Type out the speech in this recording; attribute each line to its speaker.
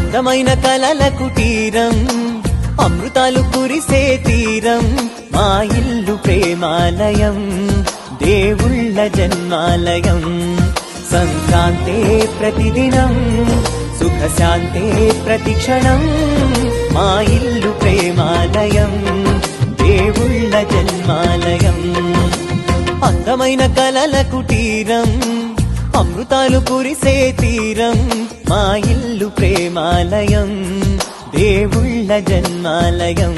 Speaker 1: అందమైన కలల కుటీరం, అమృతాలు కురిసే తీరం, మా ఇల్లు ప్రేమాలయం, దేవుళ్ళ జన్మాలయం. సంక్రాంతే ప్రతిదినం, సుఖశాంతే ప్రతిక్షణం, మా ఇల్లు ప్రేమాలయం, దేవుళ్ళ జన్మాలయం. అందమైన కలల కుటీరం, అమృతాలు కురిసే తీరం, మా ఇల్లు ప్రేమాలయం, దేవుళ్ళ జన్మాలయం.